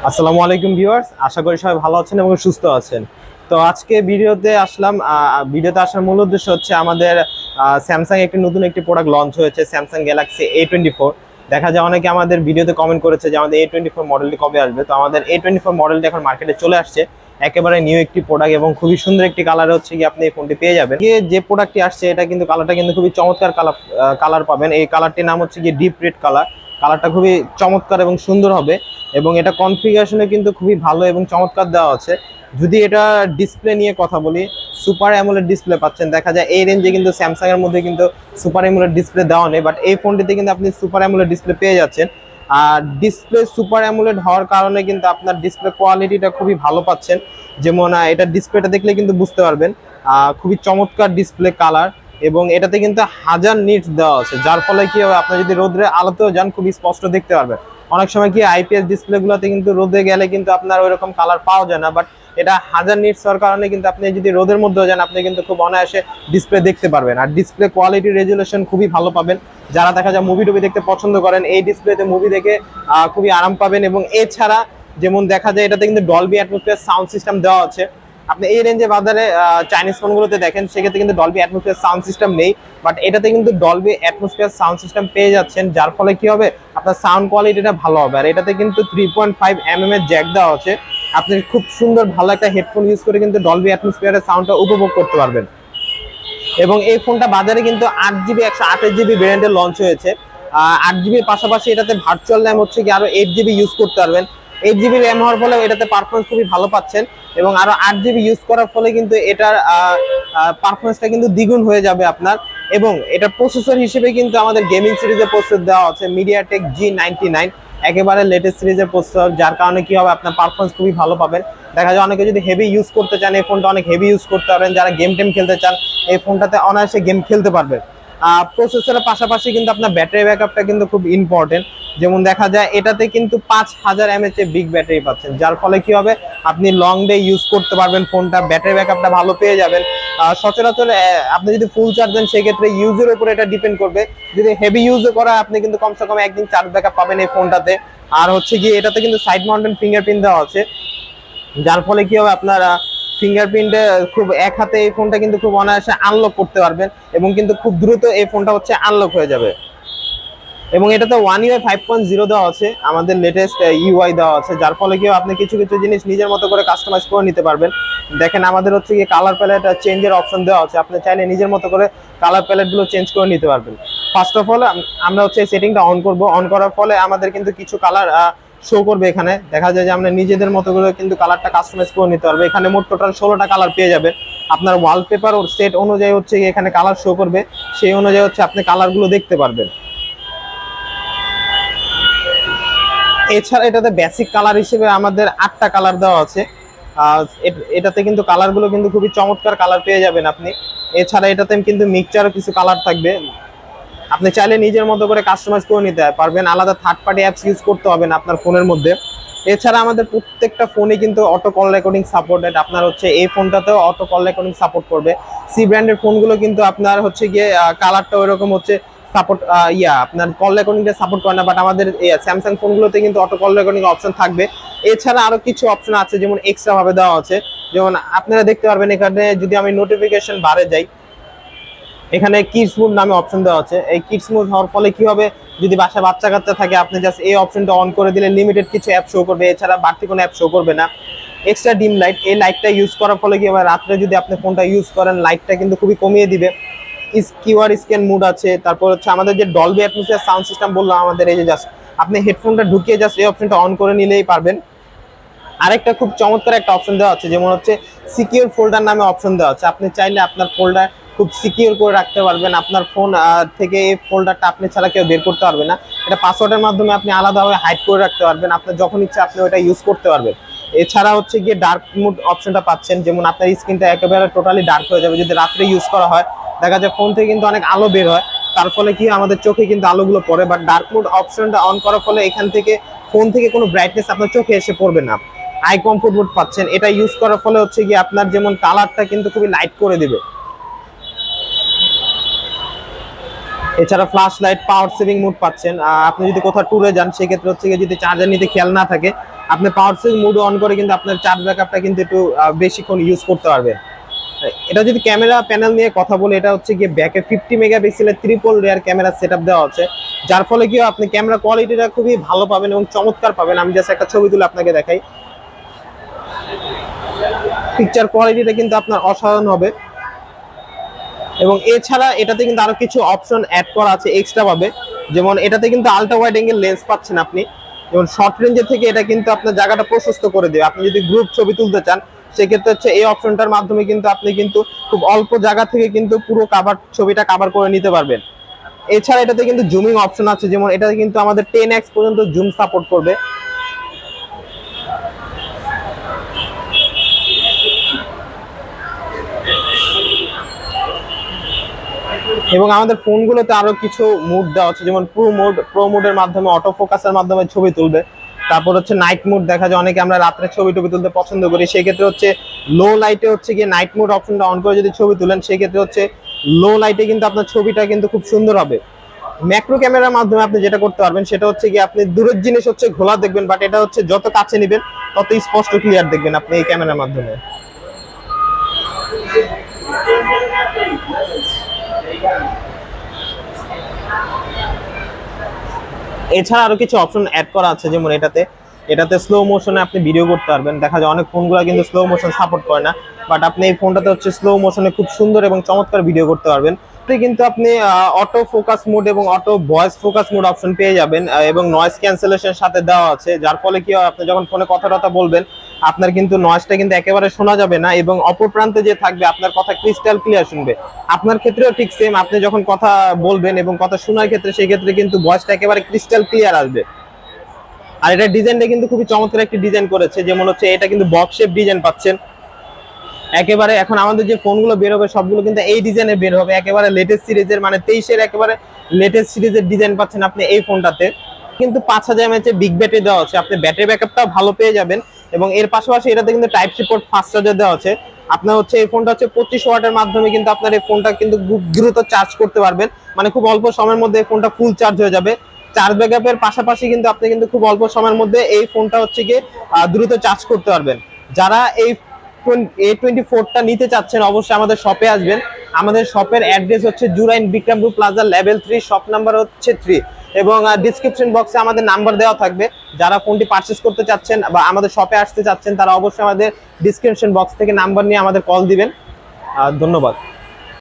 আসসালামু আলাইকুম ভিউয়ার্স, আশা করি সবাই ভালো আছেন এবং সুস্থ আছেন। তো আজকে ভিডিওতে আসলাম। ভিডিওতে আসার মূল উদ্দেশ্য হচ্ছে আমাদের স্যামসাং নতুন একটি প্রোডাক্ট লঞ্চ হয়েছে, স্যামসাং গ্যালাক্সি A24। দেখা যায় অনেকে আমাদের ভিডিওতে কমেন্ট করেছে যে আমাদের A24 মডেলটি কবে আসবে। তো আমাদের A24 মডেলটি এখন মার্কেটে চলে আসছে, একেবারে নিউ একটি প্রোডাক্ট এবং খুবই সুন্দর একটি কালার হচ্ছে কি আপনি এই ফোনটি পেয়ে যাবেন। যে প্রোডাক্টটি আসছে এটা কিন্তু কালারটা কিন্তু খুবই চমৎকার কালার পাবেন। এই কালারটির নাম হচ্ছে কি ডিপ রেড কালার। কালারটা খুবই চমৎকার এবং সুন্দর হবে এবং এটা কনফিগারেশনে কিন্তু খুবই ভালো এবং চমৎকার দেওয়া আছে। যদি এটা ডিসপ্লে নিয়ে কথা বলি, সুপার অ্যামোলেড ডিসপ্লে পাচ্ছেন। দেখা যায় এই রেঞ্জে কিন্তু স্যামসাং এর মধ্যে কিন্তু সুপার অ্যামোলেড ডিসপ্লে দেওয়া নেই, বাট এই ফোনটিতে কিন্তু আপনি সুপার অ্যামোলেড ডিসপ্লে পেয়ে যাচ্ছেন। আর ডিসপ্লে সুপার অ্যামোলেড হওয়ার কারণে কিন্তু আপনার ডিসপ্লে কোয়ালিটিটা খুবই ভালো পাচ্ছেন। যেমন এটা ডিসপ্লেটা দেখলে কিন্তু বুঝতে পারবেন, খুবই চমৎকার ডিসপ্লে কালার এবং এটাতে কিন্তু 1000 নিটস দেওয়া আছে, যার ফলে কি হবে আপনার যদি রোদ্রে আলোতেও যান খুবই স্পষ্ট দেখতে পারবেন। অনেক সময় কি আইপিএস ডিসপ্লে গুলোতে কিন্তু রোদে গেলে কিন্তু আপনার ওইরকম কালার পাওয়া যায় না, বাট এটা 1000 নিটস হওয়ার কারণে কিন্তু আপনি যদি রোদের মধ্যেও যান আপনি কিন্তু খুব অনায়াসে ডিসপ্লে দেখতে পারবেন। আর ডিসপ্লে কোয়ালিটি রেজুলেশন খুবই ভালো পাবেন। যারা দেখা যায় মুভি টুভি দেখতে পছন্দ করেন, এই ডিসপ্লেতে মুভি দেখে খুবই আরাম পাবেন। এবং এছাড়া যেমন দেখা যায় এটাতে কিন্তু ডলবি অ্যাটমসফিয়ার সাউন্ড সিস্টেম দেওয়া আছে। আপনি এই রেঞ্জে বাজারে চাইনিজ ফোনগুলোতে দেখেন সেক্ষেত্রে কিন্তু ডলবি অ্যাটমসফিয়ার সাউন্ড সিস্টেম নেই, বাট এটাতে কিন্তু ডলবি অ্যাটমসফিয়ার সাউন্ড সিস্টেম পেয়ে যাচ্ছেন, যার ফলে কি হবে আপনার সাউন্ড কোয়ালিটিটা ভালো হবে। আর এটাতে কিন্তু 3.5 এর জ্যাক দেওয়া আছে। আপনি খুব সুন্দর ভালো একটা হেডফোন ইউজ করে কিন্তু ডলবি অ্যাটমসফিয়ারের সাউন্ডটা উপভোগ করতে পারবেন। এবং এই ফোনটা বাজারে কিন্তু 8 জিবি 128 জিবি ভেরিয়েন্টে লঞ্চ হয়েছে। 8 জিবির পাশাপাশি এটাতে ভার্চুয়াল র্যাম হচ্ছে কি আরো 8 জিবি ইউজ করতে পারবেন। 8 জিবি র্যাম হওয়ার ফলে এটাতে পারফরমেন্স খুবই ভালো পাচ্ছেন এবং আরো 8 জিবি ইউজ করার ফলে কিন্তু এটার পারফরমেন্সটা কিন্তু দ্বিগুণ হয়ে যাবে আপনার। এবং এটা প্রসেসর হিসেবে কিন্তু আমাদের গেমিং সিরিজের প্রসেসর দেওয়া আছে মিডিয়াটেক G99, একেবারে লেটেস্ট সিরিজের প্রসেসর, যার কারণে কি হবে আপনার পারফরমেন্স খুবই ভালো পাবেন। দেখা যায় অনেকে যদি হেভি ইউজ করতে চান এই ফোনটা অনেক হেভি ইউজ করতে পারবেন। যারা গেম টেম খেলতে চান এই ফোনটাতে অনায়াসে গেম খেলতে পারবেন। প্রসেসরের পাশাপাশি কিন্তু আপনার ব্যাটারি ব্যাকআপটা কিন্তু খুব ইম্পর্টেন্ট। যেমন দেখা যায় এটাতে কিন্তু 5000 mAh এর বিগ ব্যাটারি পাচ্ছেন, যার ফলে কি হবে আপনি লং ডে ইউজ করতে পারবেন ফোনটা, ব্যাটারি ব্যাকআপটা ভালো পেয়ে যাবেন। সচরাচর আপনি যদি ফুল চার্জ দেন সেক্ষেত্রে ইউজের উপর এটা ডিপেন্ড করবে। যদি হেভি ইউজ করা আপনি কিন্তু কমসে কম একদিন চার্জ ব্যাকআপ পাবেন এই ফোনটাতে। আর হচ্ছে গিয়ে এটাতে কিন্তু সাইড মাউন্টেন ফিঙ্গারপ্রিন্ট দেওয়া আছে, যার ফলে কি হবে আপনার ফিঙ্গারপ্রিন্টে খুব এক হাতে এই ফোনটা কিন্তু খুব অনায়াসে আনলক করতে পারবেন এবং কিন্তু খুব দ্রুত এই ফোনটা হচ্ছে আনলক হয়ে যাবে। এবং এটাতে ওয়ান ইউআই 5.0 দেওয়া আছে, আমাদের লেটেস্ট ইউআই দেওয়া আছে, যার ফলে কি আপনি কিছু কিছু জিনিস নিজের মতো করে কাস্টমাইজ করে নিতে পারবেন। দেখেন আমাদের হচ্ছে কি কালার প্যালেট চেঞ্জের অপশন দেওয়া আছে, আপনি চাইলে নিজের মতো করে কালার প্যালেট গুলো চেঞ্জ করে নিতে পারবেন। ফার্স্ট অফ অল আমরা হচ্ছে সেটিংটা অন করব। অন করার ফলে আমাদের কিন্তু কিছু কালার শো করবে। এখানে দেখা যায় যে আমরা নিজেদের মতো করে কিন্তু কালারটা কাস্টমাইজ করে নিতে পারবো। এখানে মোট টোটাল 16টা কালার পেয়ে যাবেন। আপনার ওয়ালপেপার ও সেট অনুযায়ী হচ্ছে এখানে কালার শো করবে, সেই অনুযায়ী হচ্ছে আপনি কালারগুলো দেখতে পারবেন। এছাড়া এটাতে বেসিক কালার হিসেবে আমাদের 8টা কালার দেওয়া আছে। এটাতে কিন্তু কালারগুলো কিন্তু খুবই চমৎকার কালার পেয়ে যাবেন আপনি। এছাড়া এটাতে কিন্তু মিক্সচারও কিছু কালার থাকবে, আপনি চাইলে নিজের মতো করে কাস্টমাইজ করে নিতে পারবেন। আলাদা থার্ড পার্টি অ্যাপস ইউজ করতে হবে না আপনার ফোনের মধ্যে। এছাড়া আমাদের প্রত্যেকটা ফোনে কিন্তু অটো কল রেকর্ডিং সাপোর্টেড। আপনার হচ্ছে এই ফোনটাতেও অটো কল রেকর্ডিং সাপোর্ট করবে। সি ব্র্যান্ডের ফোনগুলো কিন্তু আপনার হচ্ছে গিয়ে কালারটা ওইরকম হচ্ছে সাপোর্ট আপনার কল রেকর্ডিংটা সাপোর্ট করে না, বাট আমাদের স্যামসাং ফোনগুলোতে কিন্তু অটো কল রেকর্ডিং অপশন থাকবে। এছাড়া আরো কিছু অপশন আছে যেমন এক্সট্রা ভাবে দেওয়া আছে, যেমন আপনারা দেখতে পারবেন এখানে যদি আমি নোটিফিকেশন বারে যাই, এখানে কিডস মোড নামে অপশন দেওয়া আছে। এই কিডস মোড হওয়ার ফলে কি হবে যদি বাসায় বাচ্চা কাচ্চা থাকে আপনি জাস্ট এই অপশনটা অন করে দিলে লিমিটেড কিছু অ্যাপ শো করবে, এছাড়া বাড়তি কোনো অ্যাপ শো করবে না। এক্সট্রা ডিম লাইট, এই লাইটটা ইউজ করার ফলে কি হবে রাত্রে যদি আপনি ফোনটা ইউজ করেন লাইটটা কিন্তু খুবই কমিয়ে দিবে। কিউআর স্ক্যান মোড আছে। তারপর হচ্ছে আমাদের যে ডলবি অ্যাটমসফিয়ার সাউন্ড সিস্টেম বললাম, আমাদের এই যে জাস্ট আপনি হেডফোনটা ঢুকিয়ে জাস্ট এই অপশনটা অন করে নিলেই পারবেন। আরেকটা খুব চমৎকার একটা অপশন দেওয়া আছে, যেমন হচ্ছে সিকিউর ফোল্ডার নামে অপশন দেওয়া আছে। আপনি চাইলে আপনার ফোল্ডার খুব সিকিউর করে রাখতে পারবেন। আপনার ফোন থেকে এই ফোল্ডারটা আপনি ছাড়া কেউ বের করতে পারবে না। এটা পাসওয়ার্ডের মাধ্যমে আপনি আলাদাভাবে হাইড করে রাখতে পারবেন, আপনার যখন ইচ্ছা আপনি ওটা ইউজ করতে পারবেন। এছাড়া হচ্ছে গিয়ে ডার্ক মোড অপশনটা পাচ্ছেন, যেমন আপনার স্ক্রিনটা একেবারে টোটালি ডার্ক হয়ে যাবে যদি রাত্রে ইউজ করা হয়। দেখা যায় ফোন থেকে কিন্তু অনেক আলো বের হয়, তার ফলে কি আমাদের চোখে কিন্তু আলোগুলো পড়ে, বাট ডার্ক মোড অপশনটা অন করার ফলে এখান থেকে ফোন থেকে কোনো ব্রাইটনেস আপনার চোখে এসে পড়বে না। আই কমফোর্ট মোড পাচ্ছেন, এটা ইউজ করার ফলে হচ্ছে কি আপনার যেমন কালারটা কিন্তু খুবই লাইট করে দিবে। এছাড়া flash light power saving mode পাচ্ছেন। আপনি যদি কোথাও ট্যুরে যান সেক্ষেত্রে হচ্ছে যদি চার্জার নিতে খেয়াল না থাকে আপনি পাওয়ার সুইচ মোড অন করে কিন্তু আপনার চার্জ ব্যাকআপটা কিন্তু একটু বেশিক্ষণ ইউজ করতে পারবেন। এটা যদি ক্যামেরা প্যানেল নিয়ে কথা বলি, এটা হচ্ছে গিয়ে ব্যাকে 50 মেগাপিক্সেলের ট্রিপল রেয়ার ক্যামেরা সেটআপ দেওয়া আছে, যার ফলে কি আপনি ক্যামেরা কোয়ালিটিটা খুবই ভালো পাবেন এবং চমৎকার পাবেন। আমি জাস্ট একটা ছবি তুলে আপনাকে দেখাই, পিকচার কোয়ালিটিটা কিন্তু আপনার অসাধারণ হবে। এবং এছাড়া এটাতে কিন্তু আরো কিছু অপশন অ্যাড করা আছে এক্সট্রা ভাবে, যেমন এটাতে কিন্তু আলট্রা ওয়াইড অ্যাঙ্গেল লেন্স পাচ্ছেন আপনি, যেমন শর্ট রেঞ্জের থেকে এটা কিন্তু আপনার জায়গাটা প্রশস্ত করে দেবে। আপনি যদি গ্রুপ ছবি তুলতে চান সেক্ষেত্রে হচ্ছে এই অপশনটার মাধ্যমে কিন্তু আপনি কিন্তু খুব অল্প জায়গা থেকে কিন্তু পুরো ছবিটা কাভার করে নিতে পারবেন। এছাড়া এটাতে কিন্তু জুমিং অপশন আছে, যেমন এটাতে কিন্তু আমাদের 10x পর্যন্ত জুম সাপোর্ট করবে। এবং আমাদের ফোনগুলোতে আরো কিছু মোড দেওয়া আছে, যেমন প্রো মোডের মাধ্যমে অটো ফোকাসের মাধ্যমে ছবি তুলবে। তারপর হচ্ছে নাইট মোড, দেখা যায় অনেকে আমরা রাত্রে ছবি টবি তুলতে পছন্দ করি, সেক্ষেত্রে হচ্ছে লো লাইটে হচ্ছে গিয়ে নাইট মোড অপশনটা অন করে যদি ছবি তুলেন সেক্ষেত্রে হচ্ছে লো লাইটে কিন্তু আপনার ছবিটা কিন্তু খুব সুন্দর হবে। ম্যাক্রো ক্যামেরার মাধ্যমে আপনি যেটা করতে পারবেন সেটা হচ্ছে কি আপনি দূরের জিনিস হচ্ছে ঘোলা দেখবেন, বাট এটা হচ্ছে যত কাছে নেবেন তত স্পষ্ট ক্লিয়ার দেখবেন আপনি এই ক্যামেরার মাধ্যমে। এছাড়া আরো কিছু অপশন অ্যাড করা আছে, যেমন এটাতে স্লো মোশনে আপনি ভিডিও করতে পারবেন। দেখা যায় অনেক ফোনগুলো কিন্তু স্লো মোশন সাপোর্ট করে না, বাট আপনি এই ফোনটাতে হচ্ছে স্লো মোশনে খুব সুন্দর এবং চমৎকার ভিডিও করতে পারবেন। কিন্তু আপনি অটো ফোকাস মোড এবং auto voice focus mode option পেয়ে যাবেন, এবং নয়েজ ক্যান্সেলেশন সাথে দেওয়া আছে, যার ফলে কি আপনি যখন ফোনে কথা বলবেন আপনার কিন্তু নয়েজটা কিন্তু একেবারে শোনা যাবে না, এবং অপর প্রান্তে যে থাকবে আপনার কথা ক্রিস্টাল ক্লিয়ার শুনবে। আপনার ক্ষেত্রেও ঠিক সেম, আপনি যখন কথা বলবেন এবং কথা শোনার ক্ষেত্রে সেই ক্ষেত্রে কিন্তু ভয়েসটা একেবারে ক্রিস্টাল ক্লিয়ার আসবে। আর এটা ডিজাইনটা কিন্তু খুবই চমৎকার একটি ডিজাইন করেছে, যেমন হচ্ছে এটা কিন্তু বক্স শেপ ডিজাইন পাচ্ছেন একেবারে। এখন আমাদের যে ফোনগুলো বের হবে সবগুলো কিন্তু এই ডিজাইনে বের হবে, একেবারে লেটেস্ট সিরিজের, মানে 23-এর একেবারে লেটেস্ট সিরিজের ডিজাইন পাচ্ছেন আপনি এই ফোনটাতে। কিন্তু 5000 mAh বিগ ব্যাটারি দেওয়া আছে, আপনি ব্যাটারি ব্যাকআপটাও ভালো পেয়ে যাবেন। এবং এর পাশাপাশি এটাতে কিন্তু type C port fast charger দেওয়া আছে। আপনার হচ্ছে এই ফোনটা হচ্ছে 25 ওয়াটের মাধ্যমে কিন্তু আপনার এই ফোনটা কিন্তু খুব দ্রুত চার্জ করতে পারবেন, মানে খুব অল্প সময়ের মধ্যে এই ফোনটা ফুল চার্জ হয়ে যাবে। চার্জ ব্যাকআপের পাশাপাশি কিন্তু আপনি কিন্তু খুব অল্প সময়ের মধ্যে এই ফোনটা হচ্ছে গিয়ে দ্রুত চার্জ করতে পারবেন। যারা এই A24টা নিতে চাচ্ছেন অবশ্যই আমাদের শপে আসবেন। আমাদের শপের অ্যাড্রেস হচ্ছে Jurain Bikrampur plaza level 3, shop number হচ্ছে 3, এবং ডিসক্রিপশন বক্সে আমাদের নাম্বার দেওয়া থাকবে। যারা ফোনটি পারচেজ করতে চাচ্ছেন বা আমাদের শপে আসতে চাচ্ছেন তারা অবশ্যই আমাদের ডিসক্রিপশন বক্স থেকে নাম্বার নিয়ে আমাদের কল দিবেন। ধন্যবাদ।